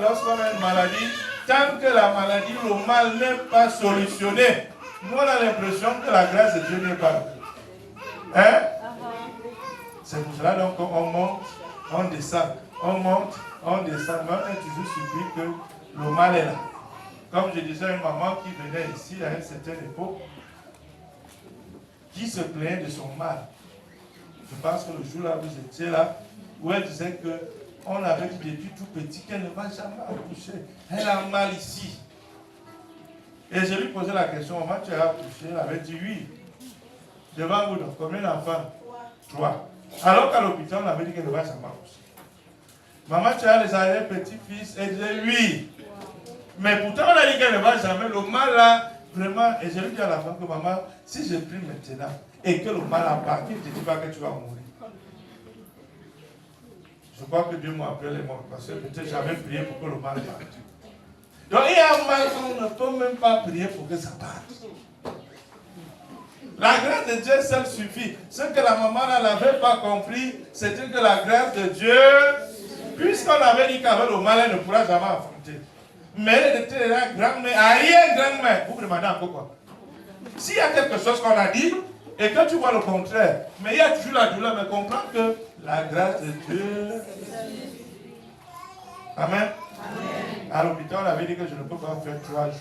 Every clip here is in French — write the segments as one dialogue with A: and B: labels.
A: Lorsqu'on a une maladie, tant que la maladie, le mal n'est pas solutionné, nous on a l'impression que la grâce de Dieu n'est pas là. Hein? C'est pour cela donc on monte, on descend, on monte, on descend, mais on est toujours surpris que le mal est là. Comme je disais à une maman qui venait ici à une certaine époque, qui se plaignait de son mal. Je pense que le jour-là, vous étiez là, où elle disait qu'on avait dit depuis tout petit qu'elle ne va jamais accoucher. Elle a mal ici. Et je lui posais la question, maman, tu as accouché? Elle avait dit oui. Devant vous, donc, combien d'enfants? 3. Alors qu'à l'hôpital, on avait dit qu'elle ne va jamais accoucher. Maman, tu as les arrière-petits-fils? Elle disait oui. Mais pourtant, on a dit qu'elle ne va jamais. Le mal là, vraiment, et je lui dis à la fin que maman, si je prie maintenant et que le mal a parti, je ne te dis pas que tu vas mourir. Je crois que Dieu m'a appelé les morts parce que peut-être j'avais prié pour que le mal parte. Donc il y a un mal qu'on ne peut même pas prier pour que ça parte. La grâce de Dieu seule suffit. Ce que la maman n'avait pas compris, c'était que la grâce de Dieu, puisqu'on avait dit qu'avec le mal, elle ne pourra jamais affronter. Mais elle était là, grand-mère, arrière-grand-mère. Vous me demandez encore quoi? S'il y a quelque chose qu'on a dit, et que tu vois le contraire, mais il y a toujours la douleur, mais comprends que la grâce de Dieu. Amen. À l'hôpital, on avait dit que je ne peux pas faire 3 jours.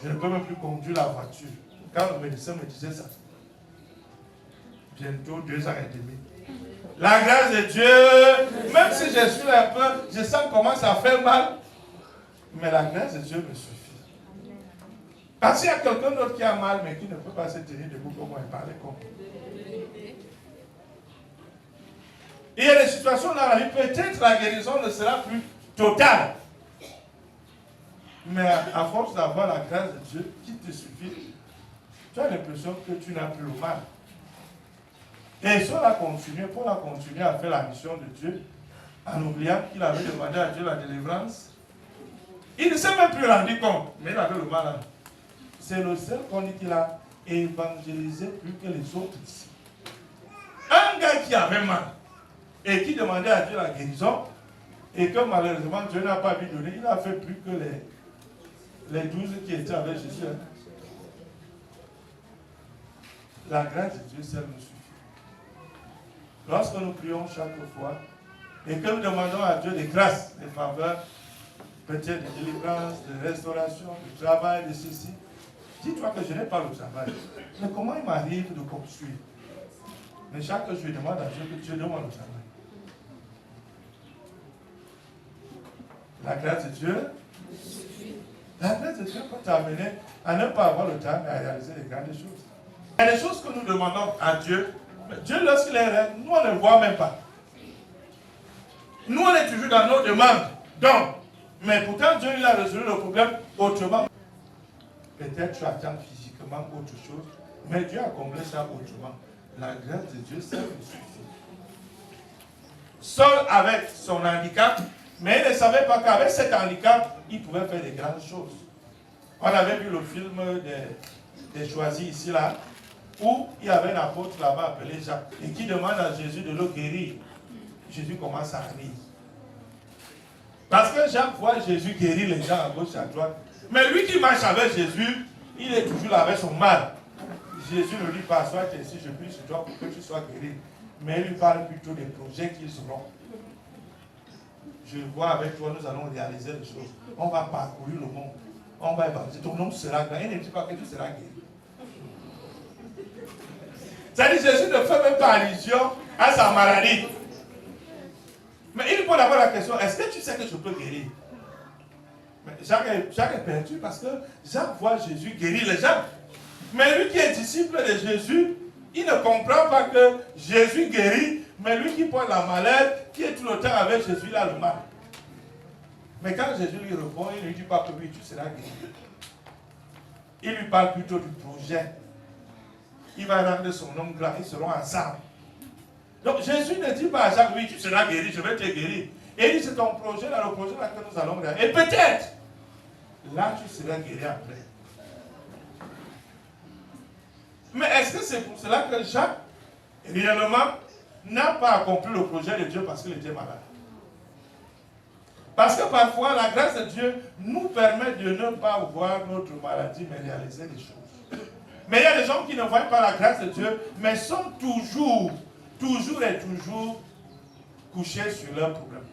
A: Je ne peux même plus conduire la voiture. Quand le médecin me disait ça, bientôt 2 ans et demi. La grâce de Dieu, même si je suis un peu, je sens comment ça fait mal, mais la grâce de Dieu me suffit. Parce qu'il y a quelqu'un d'autre qui a mal, mais qui ne peut pas se tenir debout comme moi et parler comme moi. Il y a des situations dans la vie, peut-être la guérison ne sera plus totale. Mais à force d'avoir la grâce de Dieu qui te suffit, tu as l'impression que tu n'as plus le mal. Et Paul a continué à faire la mission de Dieu en oubliant qu'il avait demandé à Dieu la délivrance. Il ne s'est même plus rendu compte, mais il avait le mal. C'est le seul qu'on dit qu'il a évangélisé plus que les autres ici. Un gars qui avait mal et qui demandait à Dieu la guérison, et que malheureusement Dieu n'a pas lui donné, il a fait plus que les 12 qui étaient avec Jésus. La grâce de Dieu seule nous suffit. Lorsque nous prions chaque fois, et que nous demandons à Dieu des grâces, des faveurs, peut-être de délivrance, de restauration, de travail, de ceci, dis-toi que je n'ai pas le travail. Mais comment il m'arrive de construire? Mais chaque jour, je demande à Dieu que Dieu donne-moi le travail. La grâce de Dieu, la grâce de Dieu peut t'amener à ne pas avoir le temps, mais à réaliser les grandes choses. Il y a des choses que nous demandons à Dieu, mais Dieu, lorsqu'il est là, nous, on ne le voit même pas. Nous, on est toujours dans nos demandes. Donc, mais pourtant, Dieu, il a résolu le problème autrement. Peut-être tu attends physiquement autre chose, mais Dieu a comblé ça autrement. La grâce de Dieu, ça nous suffit. Seul avec son handicap, mais il ne savait pas qu'avec cet handicap, il pouvait faire des grandes choses. On avait vu le film des Choisis ici, là, où il y avait un apôtre là-bas appelé Jacques, et qui demande à Jésus de le guérir. Jésus commence à rire. Parce que Jacques voit Jésus guérir les gens à gauche et à droite. Mais lui qui marche avec Jésus, il est toujours là avec son mal. Jésus ne lui dit pas, sois ici, je prie sur toi pour que tu sois guéri. Mais il lui parle plutôt des projets qu'ils auront. Je vois avec toi, nous allons réaliser des choses. On va parcourir le monde. On va évangéliser. Ton nom sera grand. Il ne dit pas que tu seras guéri. C'est-à-dire que Jésus ne fait même pas allusion à sa maladie. Mais il pose d'abord la question, est-ce que tu sais que je peux guérir? Mais Jacques est perdu parce que Jacques voit Jésus guérir les gens. Mais lui qui est disciple de Jésus, il ne comprend pas que Jésus guérit, mais lui qui porte la maladie, qui est tout le temps avec Jésus, il a le mal. Mais quand Jésus lui répond, il ne lui dit pas que oui, tu seras guéri. Il lui parle plutôt du projet. Il va rendre son nom grand, ils seront ensemble. Donc Jésus ne dit pas à Jacques, oui, tu seras guéri, je vais te guérir. Et il dit, c'est ton projet, là, le projet là que nous allons regarder. Et peut-être, là, tu seras guéri après. Mais est-ce que c'est pour cela que Jacques, réellement, n'a pas accompli le projet de Dieu parce qu'il était malade? Parce que parfois, la grâce de Dieu nous permet de ne pas voir notre maladie, mais réaliser des choses. Mais il y a des gens qui ne voient pas la grâce de Dieu, mais sont toujours couchés sur leurs problèmes.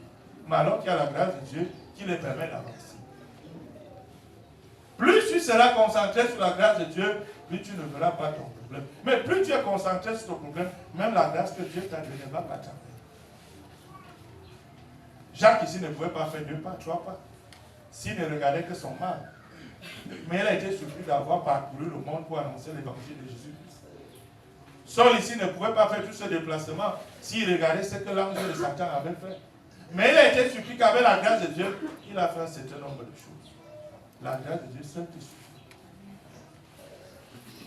A: Mais alors qu'il y a la grâce de Dieu qui les permet d'avancer. Plus tu seras concentré sur la grâce de Dieu, plus tu ne verras pas ton problème. Mais plus tu es concentré sur ton problème, même la grâce que Dieu t'a donnée ne va pas t'amener. Jacques ici ne pouvait pas faire 2 pas, 3 pas, s'il ne regardait que son mal. Mais il a été surpris d'avoir parcouru le monde pour annoncer l'évangile de Jésus-Christ. Saul ici ne pouvait pas faire tout ce déplacement s'il regardait ce que l'ange de Satan avait fait. Mais il a été surpris qu'avec la grâce de Dieu, il a fait un certain nombre de choses. La grâce de Dieu seule te suffit.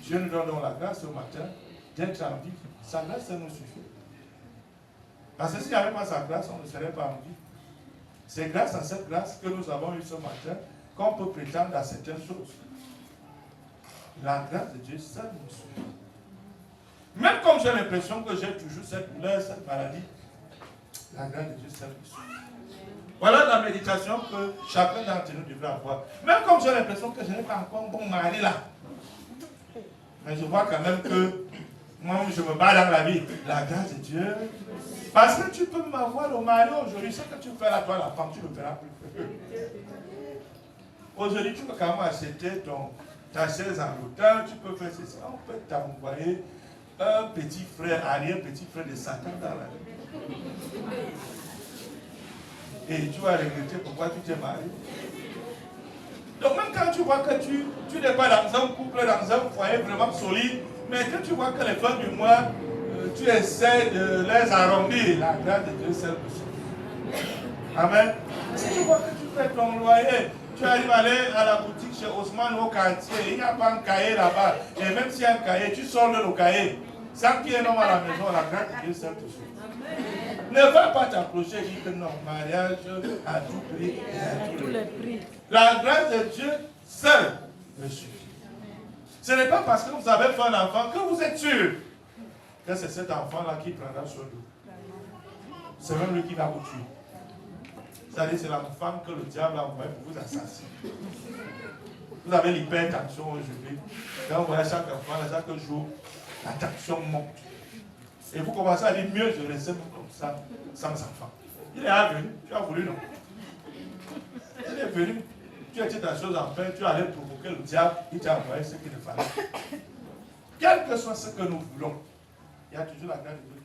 A: Dieu nous donne donc la grâce ce matin d'être en vie. Sa grâce, ça nous suffit. Parce que s'il n'y avait pas sa grâce, on ne serait pas en vie. C'est grâce à cette grâce que nous avons eue ce matin qu'on peut prétendre à certaines choses. La grâce de Dieu seule nous suffit. Même comme j'ai l'impression que j'ai toujours cette douleur, cette maladie, la grâce de Dieu seule nous suffit. Voilà la méditation que chacun d'entre nous devrait avoir. Même comme j'ai l'impression que je n'ai pas encore un bon mari là. Mais je vois quand même que moi, je me bats dans la vie. La grâce de Dieu. Parce que tu peux m'avoir le mari aujourd'hui. Ce que tu fais là, toi, la femme, tu ne le feras plus. Aujourd'hui, tu peux quand même acheter ta chaise en hauteur. Tu peux faire ceci. On peut t'envoyer un petit frère, arrière-petit frère de Satan dans la vie. Et tu vas regretter pourquoi tu t'es marié. Donc même quand tu vois que tu n'es pas dans un couple, dans un foyer vraiment solide, mais que tu vois que les fins du mois, tu essaies de les arrondir, la grâce de Dieu seule possible. Amen. Si tu vois que tu fais ton loyer, tu arrives à aller à la boutique chez Osman au quartier, il n'y a pas un cahier là-bas, et même s'il y a un cahier, tu sors le cahier. Sans qu'il y ait un homme à la maison, la grâce de Dieu seule te suffit. Ne va pas t'approcher et dire que non, mariage à tout prix et à tous les prix. La grâce de Dieu seule me suffit. Ce n'est pas parce que vous avez fait un enfant que vous êtes sûr que c'est cet enfant-là qui prendra soin de vous. C'est même lui qui va vous tuer. C'est-à-dire c'est l'enfant que le diable a envoyé pour vous assassiner. Vous avez l'hypertension aujourd'hui. Quand vous voyez chaque enfant, chaque jour, la tension monte. Et vous commencez à dire mieux, je reste comme ça, sans enfant. Il est venu, tu as voulu, non? Il est venu, tu as dit ta chose en paix, tu allais provoquer le diable, il t'a envoyé ce qu'il ne fallait. Quel que soit ce que nous voulons, il y a toujours la grâce de Dieu.